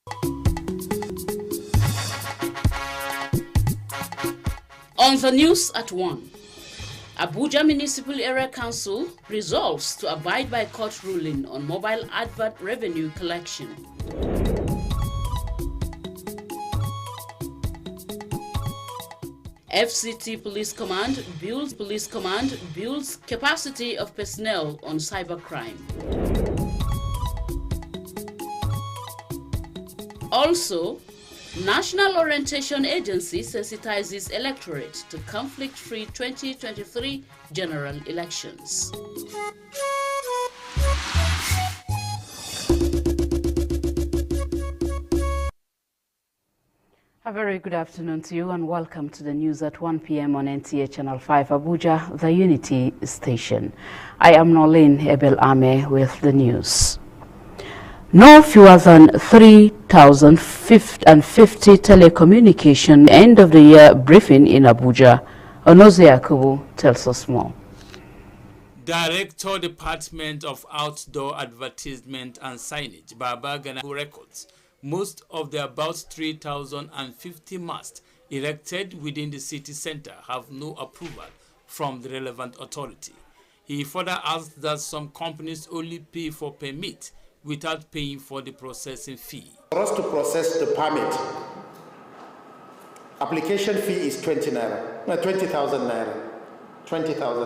On the news at 1, Abuja Municipal Area Council resolves to abide by court ruling on mobile advert revenue collection. FCT Police Command builds capacity of personnel on cybercrime. Also, National Orientation Agency sensitizes electorate to conflict-free 2023 general elections. A very good afternoon to you and welcome to the news at 1 p.m. on NTA Channel 5 Abuja, the Unity station. I am Nolene Ebel-Ame with the news. No fewer than 3,050 telecommunication end of the year briefing in Abuja. Onoze Yakubu tells us more. Director Department of Outdoor Advertisement and Signage, Baba Gana records most of the about 3,050 masts erected within the city center have no approval from the relevant authority. He further asked that some companies only pay for permit without paying for the processing fee. For us to process the permit, application fee is 20,000 naira, 20,000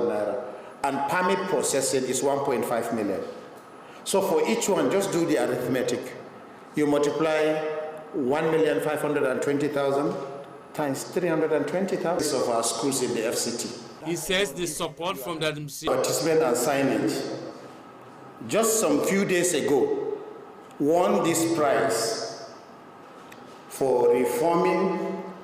naira, and permit processing is 1.5 million. So for each one, just do the arithmetic. You multiply 1,520,000 times 320,000 of our schools in the FCT. He says the support from the administration advertisement and signage just some few days ago won this prize for reforming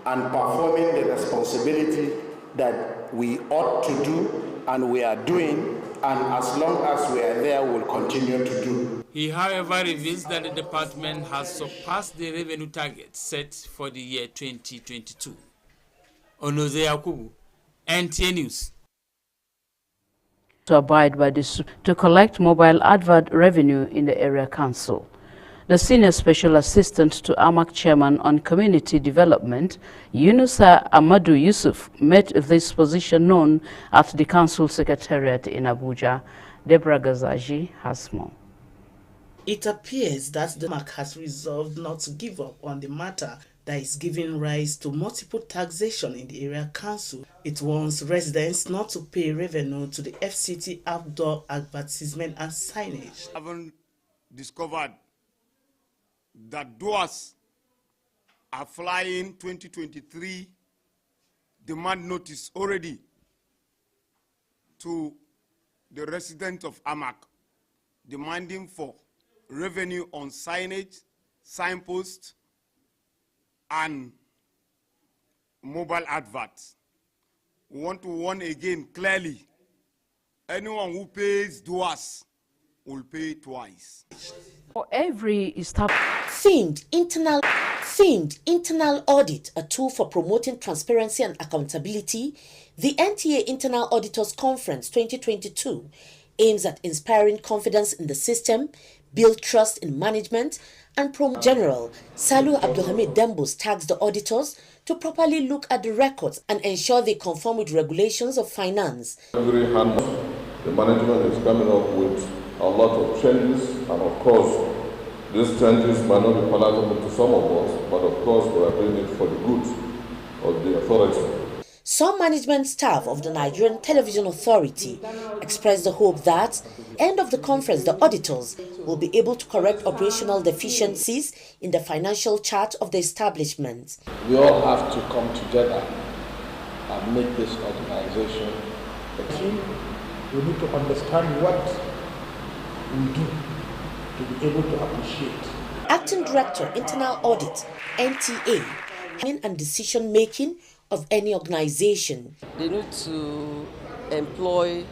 and performing the responsibility that we ought to do and we are doing, and as long as we are there, we'll continue to do. He, however, reveals that the department has surpassed the revenue target set for the year 2022. Onoze Yakubu, NTA News. To abide by this to collect mobile advert revenue in the area council. The Senior Special Assistant to AMAC Chairman on Community Development, Yunusa Amadou Yusuf, made this position known at the Council Secretariat in Abuja. Deborah Gazaji has more. It appears that the AMAC has resolved not to give up on the matter that is giving rise to multiple taxation in the area council. It wants residents not to pay revenue to the FCT outdoor advertisement and signage. I haven't discovered that doors are flying 2023 demand notice already to the residents of AMAC demanding for revenue on signage, signposts, and mobile adverts. We want to warn again clearly, anyone who pays doors will pay twice. For every themed internal audit, a tool for promoting transparency and accountability, the NTA Internal Auditors Conference 2022 aims at inspiring confidence in the system, build trust in management, and promote. General Salu Abdulhamid Dembus tasked the auditors to properly look at the records and ensure they conform with regulations of finance. Every hand, the management is coming up with a lot of changes, and of course, these changes might not be palatable to some of us, but of course, we are doing it for the good of the authority. Some management staff of the Nigerian Television Authority expressed the hope that, end of the conference, the auditors will be able to correct operational deficiencies in the financial chart of the establishment. We all have to come together and make this organization. We need to understand what we do to be able to appreciate. Acting Director, Internal Audit, NTA, and decision making of any organization. They need to employ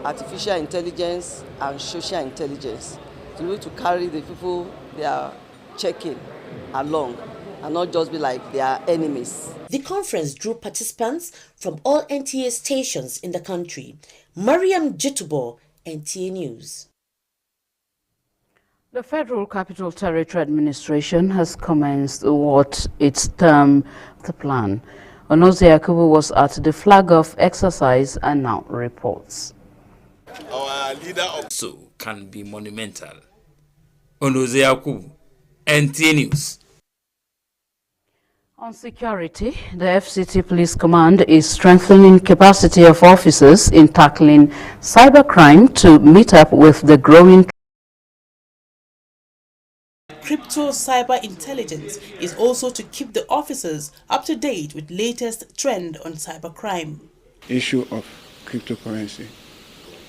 artificial intelligence and social intelligence to be able to carry the people they are checking along and not just be like their enemies. The conference drew participants from all NTA stations in the country. Mariam Jitubo, NTA News. The Federal Capital Territory Administration has commenced what its term the plan. Onoze Yakubu was at the flag-off exercise and now reports. Our leader also can be monumental. Onoze Yakubu, NTA News. On security, the FCT Police Command is strengthening capacity of officers in tackling cybercrime to meet up with the growing. Crypto cyber intelligence is also to keep the officers up to date with latest trend on cybercrime. Issue of cryptocurrency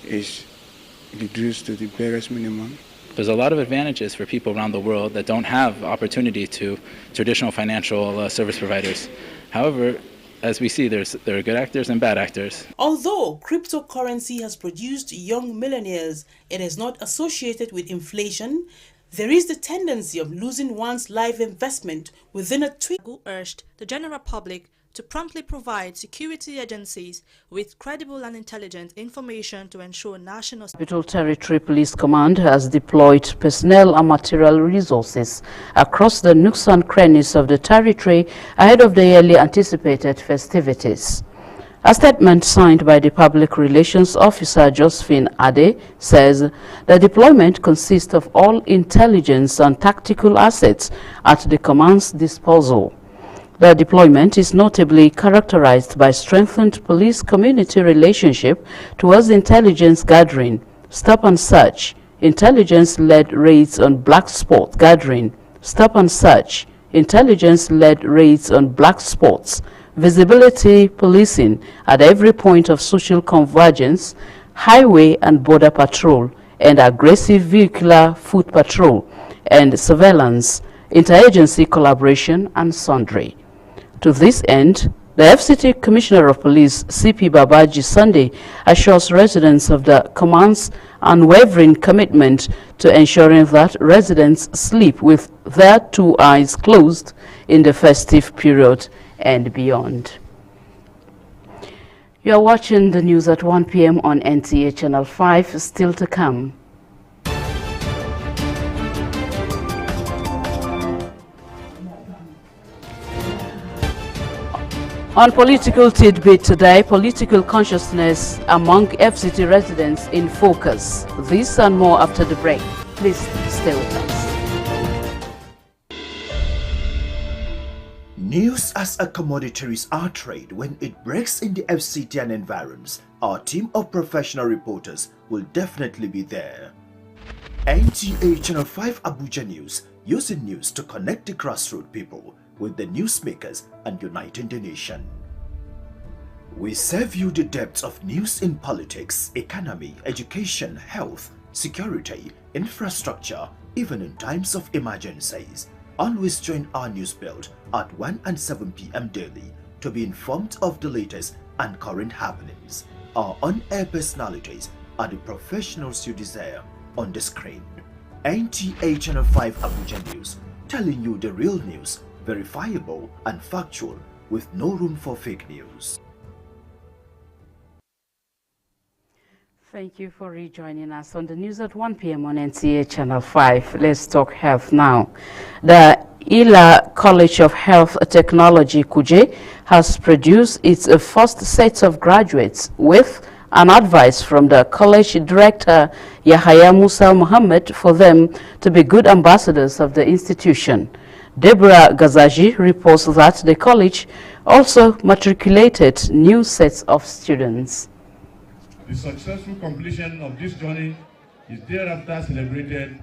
is reduced to the barest minimum. There's a lot of advantages for people around the world that don't have opportunity to traditional financial service providers. However, as we see, there are good actors and bad actors. Although cryptocurrency has produced young millionaires, it is not associated with inflation. There is the tendency of losing one's life investment within a tweet. Urged the general public to promptly provide security agencies with credible and intelligent information to ensure national. Capital Territory Police Command has deployed personnel and material resources across the nooks and crannies of the territory ahead of the yearly anticipated festivities. A statement signed by the Public Relations Officer Josephine Ade says the deployment consists of all intelligence and tactical assets at the command's disposal. The deployment is notably characterized by strengthened police-community relationship towards intelligence gathering, stop and search, intelligence-led raids on black spot gathering, stop and search, intelligence-led raids on black spots, visibility policing at every point of social convergence, highway and border patrol, and aggressive vehicular foot patrol, and surveillance, interagency collaboration, and sundry. To this end, the FCT Commissioner of Police, CP Babaji Sunday, assures residents of the command's unwavering commitment to ensuring that residents sleep with their two eyes closed in the festive period and beyond. You are watching the news at 1 p.m. on NTA Channel 5, still to come. On political tidbit today, political consciousness among FCT residents in focus. This and more after the break. Please stay with us. News as a commodity is our trade. When it breaks in the FCT and environs, our team of professional reporters will definitely be there. NTA Channel 5 Abuja News, using news to connect the grassroots people with the newsmakers and uniting the nation. We serve you the depths of news in politics, economy, education, health, security, infrastructure, even in times of emergencies. Always join our news build at 1 and 7 p.m. daily to be informed of the latest and current happenings. Our on-air personalities are the professionals you desire on the screen. NTA Channel 5 Abuja News, telling you the real news, verifiable and factual, with no room for fake news. Thank you for rejoining us on the news at 1 p.m. on NTA Channel 5. Let's talk health now. The ILA College of Health Technology, Kuje, has produced its first set of graduates with an advice from the college director, Yahaya Musa Muhammad, for them to be good ambassadors of the institution. Deborah Gazaji reports that the college also matriculated new sets of students. The successful completion of this journey is thereafter celebrated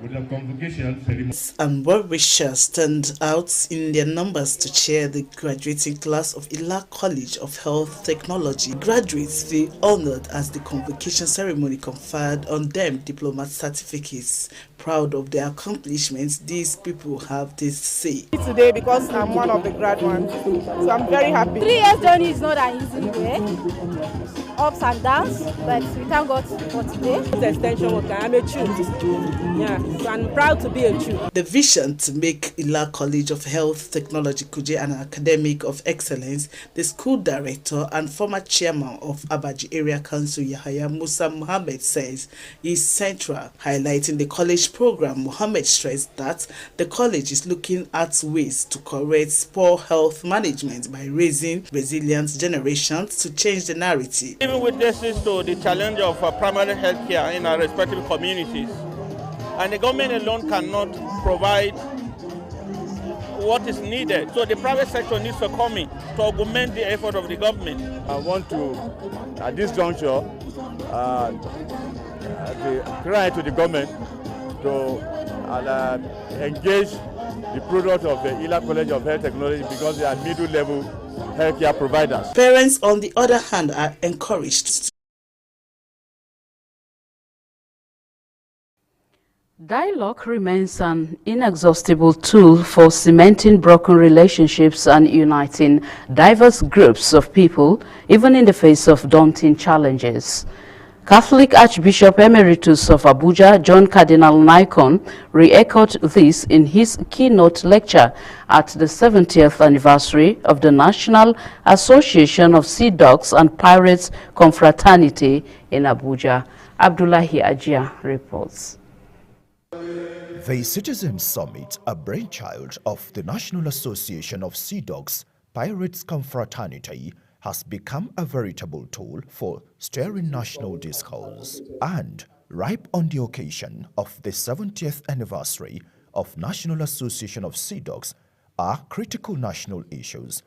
with a convocation ceremony. And well-wishers stand out in their numbers to chair the graduating class of ILA College of Health Technology. Graduates feel honored as the convocation ceremony conferred on them diploma certificates. Proud of their accomplishments, these people have this to say. Today, because I'm one of the graduates, so I'm very happy. 3 years journey is not an easy way. ups and downs, but we thank God for today. The extension worker, I'm a Chu. Yeah, so I'm proud to be a Chu. The vision to make Ila College of Health Technology Kuje an academic of excellence, the school director and former chairman of Abaji Area Council Yahaya Musa Mohammed says is central. Highlighting the college program, Mohammed stressed that the college is looking at ways to correct poor health management by raising resilient generations to change the narrative. Even witnesses to the challenge of primary health care in our respective communities, and the government alone cannot provide what is needed. So the private sector needs to come in to augment the effort of the government. I want to, at this juncture, cry to the government to engage the product of the Ila College of Health Technology because they are middle-level healthcare providers. Parents, on the other hand, are encouraged. Dialogue remains an inexhaustible tool for cementing broken relationships and uniting diverse groups of people, even in the face of daunting challenges. Catholic Archbishop Emeritus of Abuja, John Cardinal Nikon, re-echoed this in his keynote lecture at the 70th anniversary of the National Association of Sea Dogs and Pirates Confraternity in Abuja. Abdullahi Ajia reports. The Citizens Summit, a brainchild of the National Association of Sea Dogs Pirates Confraternity, has become a veritable tool for stirring national discourse. And, ripe on the occasion of the 70th anniversary of National Association of Sea Dogs, are critical national issues,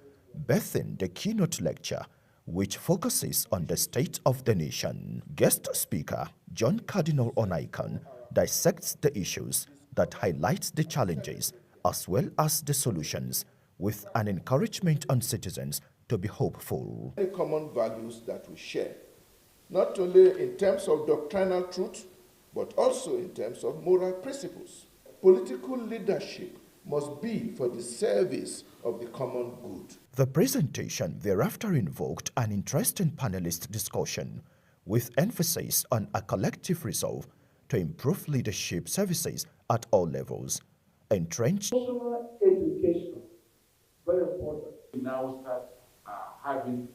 birthing the keynote lecture, which focuses on the state of the nation. Guest speaker John Cardinal Onaikan dissects the issues that highlights the challenges as well as the solutions, with an encouragement on citizens to be hopeful. Many common values that we share, not only in terms of doctrinal truth, but also in terms of moral principles. Political leadership must be for the service of the common good. The presentation thereafter invoked an interesting panelist discussion, with emphasis on a collective resolve to improve leadership services at all levels. Entrenched education, very important. We now start having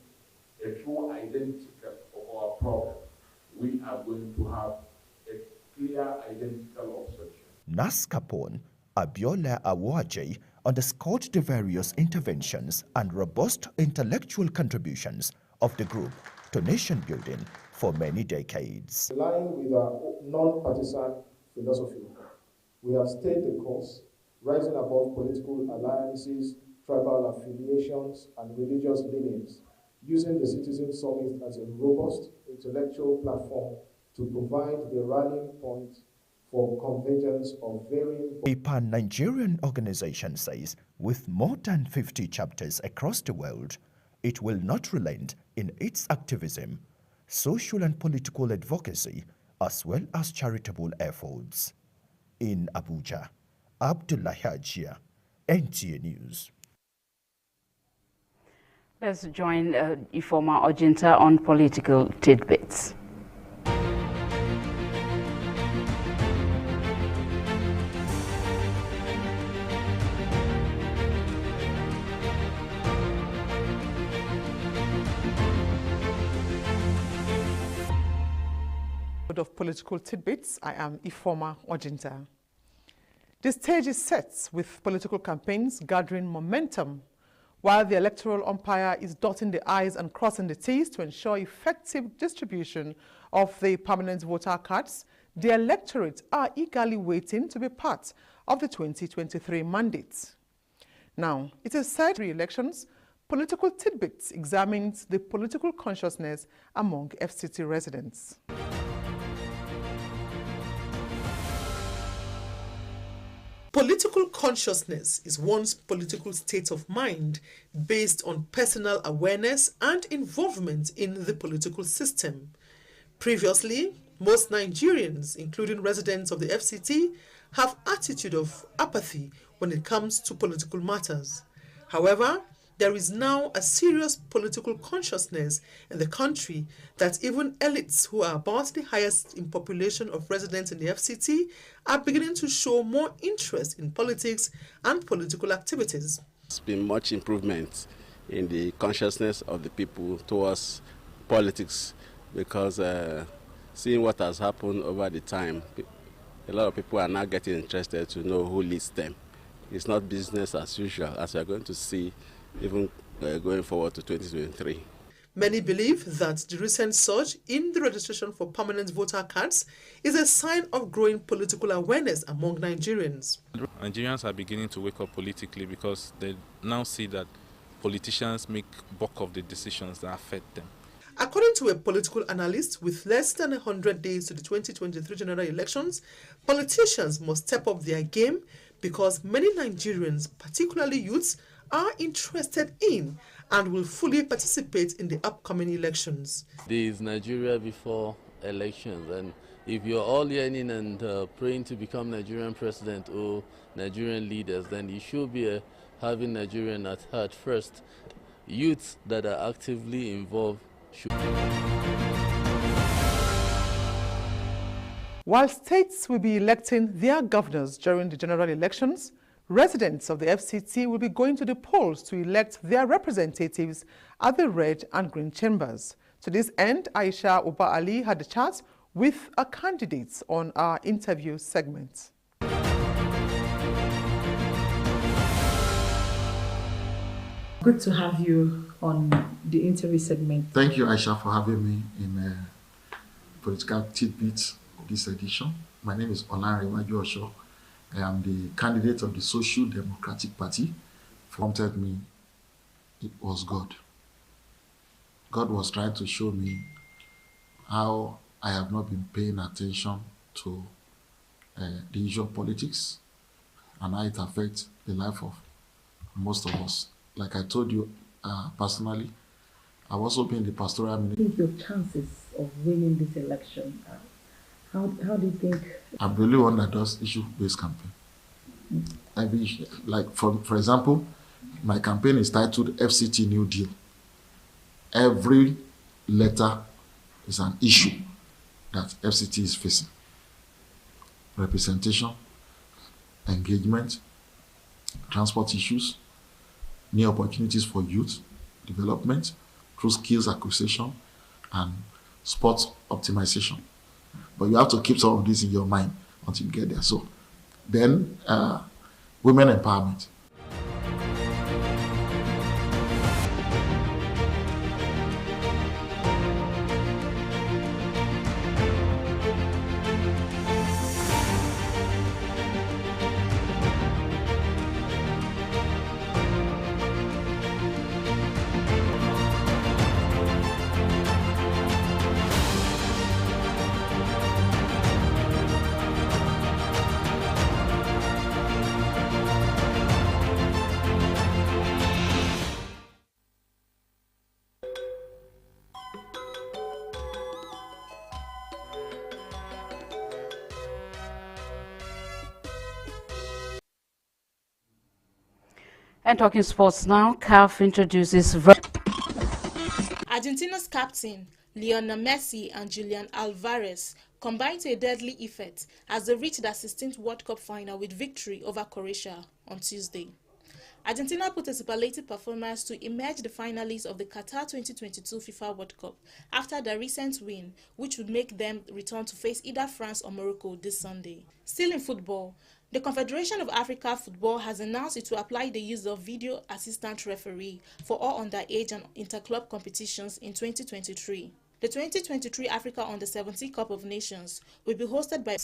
a true identity of our problem. We are going to have a clear identical obsession. Nas Capone, Abiola Awaje, underscored the various interventions and robust intellectual contributions of the group to nation building for many decades. In line with our non-partisan philosophy, we have stayed the course, rising above political alliances, tribal affiliations, and religious leanings, using the Citizen Summit as a robust intellectual platform to provide the rallying point for convergence of varying... A pan-Nigerian organization says, with more than 50 chapters across the world, it will not relent in its activism, social and political advocacy, as well as charitable efforts. In Abuja, Abdullahi Ajia, NTA News. Let's join Ifoma Ojinta on political tidbits. Of political tidbits, I am Ifoma Ojinta. The stage is set with political campaigns gathering momentum, while the electoral umpire is dotting the I's and crossing the T's to ensure effective distribution of the permanent voter cards. The electorate are eagerly waiting to be part of the 2023 mandate. Now, it is said re-elections, Political Tidbits examines the political consciousness among FCT residents. Political consciousness is one's political state of mind based on personal awareness and involvement in the political system. Previously, most Nigerians, including residents of the FCT, have attitude of apathy when it comes to political matters. However, there is now a serious political consciousness in the country that even elites who are about the highest in population of residents in the FCT are beginning to show more interest in politics and political activities. There's been much improvement in the consciousness of the people towards politics because seeing what has happened over the time, a lot of people are now getting interested to know who leads them. It's not business as usual, as we are going to see even going forward to 2023. Many believe that the recent surge in the registration for permanent voter cards is a sign of growing political awareness among Nigerians. Nigerians are beginning to wake up politically because they now see that politicians make bulk of the decisions that affect them. According to a political analyst, with less than 100 days to the 2023 general elections, politicians must step up their game because many Nigerians, particularly youths, are interested in and will fully participate in the upcoming elections. There is Nigeria before elections, and if you're all yearning and praying to become Nigerian president or Nigerian leaders, then you should be having Nigerian at heart first. Youths that are actively involved should. While states will be electing their governors during the general elections, residents of the FCT will be going to the polls to elect their representatives at the red and green chambers. To this end, Aisha Uba Ali had a chat with our candidates on our interview segment. Good to have you on the interview segment. Thank you, Aisha, for having me in Political Tidbits this edition. My name is Olanrewaju Osho. I am the candidate of the Social Democratic Party. Prompted me, it was God. God was trying to show me how I have not been paying attention to the issue of politics and how it affects the life of most of us. Like I told you personally, I've also been the pastoral minister. I think your chances of winning this election, how do you think? I'm the only one that does issue-based campaign. Every issue, like for example, my campaign is titled FCT New Deal. Every letter is an issue that FCT is facing. Representation, engagement, transport issues, new opportunities for youth development through skills acquisition and sports optimization. But you have to keep some of this in your mind until you get there. So then women empowerment. And talking sports now, CAF introduces Argentina's captain, Lionel Messi and Julian Alvarez combined to a deadly effect as they reached their 16th World Cup final with victory over Croatia on Tuesday. Argentina put a superlative performance to emerge the finalists of the Qatar 2022 FIFA World Cup after their recent win, which would make them return to face either France or Morocco this Sunday. Still in football, the Confederation of Africa Football has announced it will apply the use of video assistant referee for all underage and interclub competitions in 2023. The 2023 Africa Under-17 Cup of Nations will be hosted by...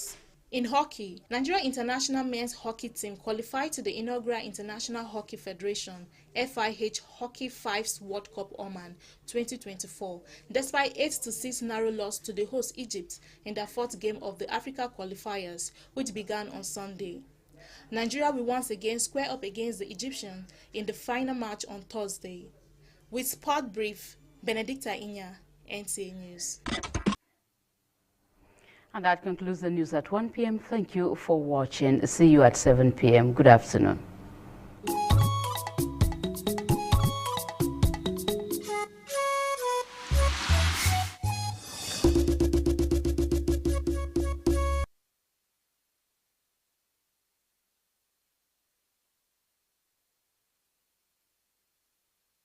In hockey, Nigeria International Men's Hockey Team qualified to the inaugural International Hockey Federation FIH Hockey 5's World Cup Oman 2024, despite 8-6 narrow loss to the host Egypt in their fourth game of the Africa qualifiers, which began on Sunday. Nigeria will once again square up against the Egyptians in the final match on Thursday. With Sport Brief, Benedicta Inya, NTA News. And that concludes the news at 1 p.m. Thank you for watching. See you at 7 p.m. Good afternoon.